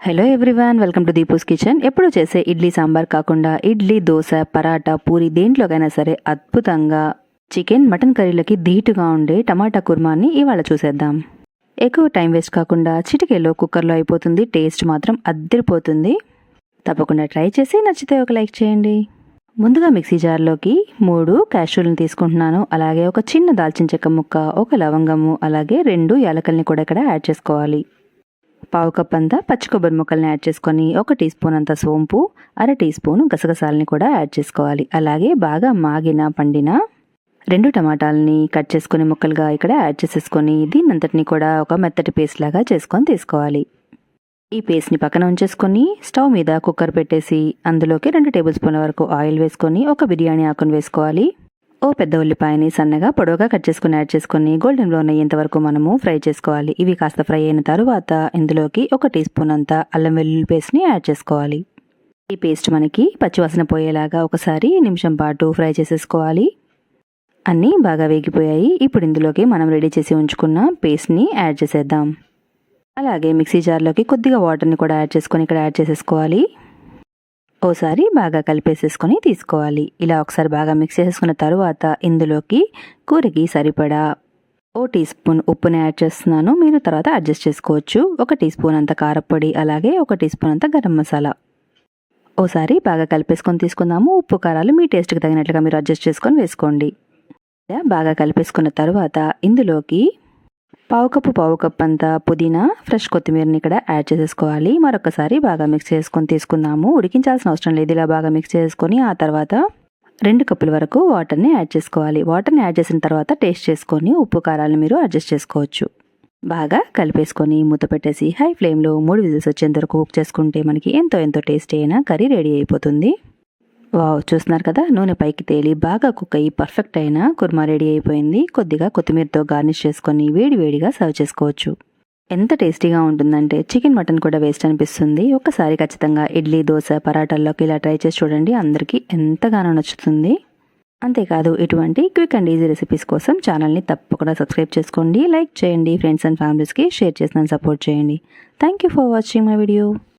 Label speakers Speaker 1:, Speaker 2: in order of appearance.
Speaker 1: Hello everyone, welcome to Deepu's kitchen. ఎప్పుడు చేసే ఇడ్లీ సాంబార్ కాకుండా ఇడ్లీ, దోశ, పరాటా, పూరి దేంట్లోకైనా సరే అద్భుతంగా చికెన్, మటన్ కర్రీలకి ధీటుగా ఉండే టమాటా కుర్మాని ఇవాళ చూసేద్దాం. ఎక్కువ టైం వేస్ట్ కాకుండా చిటికెలో కుక్కర్లో అయిపోతుంది. టేస్ట్ మాత్రం అద్దరిపోతుంది. తప్పకుండా ట్రై చేసి నచ్చితే ఒక లైక్ చేయండి. ముందుగా మిక్సీ జార్లోకి 3 క్యాష్యూలను తీసుకుంటున్నాను. అలాగే ఒక చిన్న దాల్చిన చెక్క ముక్క, ఒక లవంగము, అలాగే 2 యాలకల్ని కూడా ఇక్కడ యాడ్ చేసుకోవాలి. పావు కప్ అంతా పచ్చి కొబ్బరి ముక్కల్ని యాడ్ చేసుకొని 1 టీ స్పూన్ అంత సోంపు, 1/2 టీ స్పూన్ గసగసాలని కూడా యాడ్ చేసుకోవాలి. అలాగే బాగా మాగిన పండిన 2 టమాటాలని కట్ చేసుకుని ముక్కలుగా ఇక్కడ యాడ్ చేసేసుకొని దీన్నంతటిని కూడా ఒక మెత్తటి పేస్ట్ లాగా చేసుకొని తీసుకోవాలి. ఈ పేస్ట్ని పక్కన ఉంచేసుకొని స్టవ్ మీద కుక్కర్ పెట్టేసి అందులోకి 2 టేబుల్ స్పూన్ల వరకు ఆయిల్ వేసుకొని ఒక బిర్యానీ ఆకును వేసుకోవాలి. ఓ పెద్ద ఉల్లిపాయని సన్నగా పొడవుగా కట్ చేసుకుని యాడ్ చేసుకొని గోల్డెన్ బ్రౌన్ అయ్యేంత వరకు మనము ఫ్రై చేసుకోవాలి. ఇవి కాస్త ఫ్రై అయిన తర్వాత ఇందులోకి 1 టీ స్పూన్ అంత అల్లం వెల్లుల్లి పేస్ట్ని యాడ్ చేసుకోవాలి. ఈ పేస్ట్ మనకి పచ్చివాసన పోయేలాగా ఒకసారి నిమిషం పాటు ఫ్రై చేసేసుకోవాలి. అన్నీ బాగా వేగిపోయాయి. ఇప్పుడు ఇందులోకి మనం రెడీ చేసి ఉంచుకున్న పేస్ట్ని యాడ్ చేసేద్దాం. అలాగే మిక్సీ జార్లోకి కొద్దిగా వాటర్ని కూడా యాడ్ చేసుకొని ఇక్కడ యాడ్ చేసేసుకోవాలి. ఓసారి బాగా కలిపేసేసుకొని తీసుకోవాలి. ఇలా ఒకసారి బాగా మిక్స్ చేసుకున్న తర్వాత ఇందులోకి కూరకి సరిపడా 1 టీ స్పూన్ ఉప్పుని యాడ్ చేస్తున్నాను. మీరు తర్వాత అడ్జస్ట్ చేసుకోవచ్చు. 1 టీ స్పూన్ అంత కారపొడి, అలాగే 1 టీ స్పూన్ అంత గరం మసాలా. ఓసారి బాగా కలిపేసుకొని తీసుకుందాము. ఉప్పు కారాలు మీ టేస్ట్కి తగినట్లుగా మీరు అడ్జస్ట్ చేసుకొని వేసుకోండి. బాగా కలిపేసుకున్న తర్వాత ఇందులోకి పావు కప్ అంతా పుదీనా, ఫ్రెష్ కొత్తిమీరని ఇక్కడ యాడ్ చేసేసుకోవాలి. మరొకసారి బాగా మిక్స్ చేసుకొని తీసుకుందాము. ఉడికించాల్సిన అవసరం లేదు. ఇలా బాగా మిక్స్ చేసుకొని ఆ తర్వాత 2 కప్పుల వరకు వాటర్ని యాడ్ చేసుకోవాలి. వాటర్ని యాడ్ చేసిన తర్వాత టేస్ట్ చేసుకొని ఉప్పు కారాలను మీరు అడ్జస్ట్ చేసుకోవచ్చు. బాగా కలిపేసుకొని మూత పెట్టేసి హై ఫ్లేమ్లో 3 విజిల్స్ వచ్చేంత వరకు కుక్ చేసుకుంటే మనకి ఎంతో టేస్టీ అయిన కర్రీ రెడీ అయిపోతుంది. వావ్, చూస్తున్నారు కదా, నూనె పైకి తేలి బాగా కుక్ అయ్యి పర్ఫెక్ట్ అయిన కుర్మా రెడీ అయిపోయింది. కొద్దిగా కొత్తిమీరతో గార్నిష్ చేసుకొని వేడివేడిగా సర్వ్ చేసుకోవచ్చు. ఎంత టేస్టీగా ఉంటుందంటే చికెన్, మటన్ కూడా వేస్ట్ అనిపిస్తుంది. ఒక్కసారి ఖచ్చితంగా ఇడ్లీ, దోశ, పరాటాల్లోకి ఇలా ట్రై చేసి చూడండి. అందరికీ ఎంతగానో నచ్చుతుంది. అంతేకాదు, ఇటువంటి క్విక్ అండ్ ఈజీ రెసిపీస్ కోసం ఛానల్ని తప్పకుండా సబ్స్క్రైబ్ చేసుకోండి, లైక్ చేయండి, ఫ్రెండ్స్ అండ్ ఫ్యామిలీస్కి షేర్ చేసి సపోర్ట్ చేయండి. Thank you for watching my video.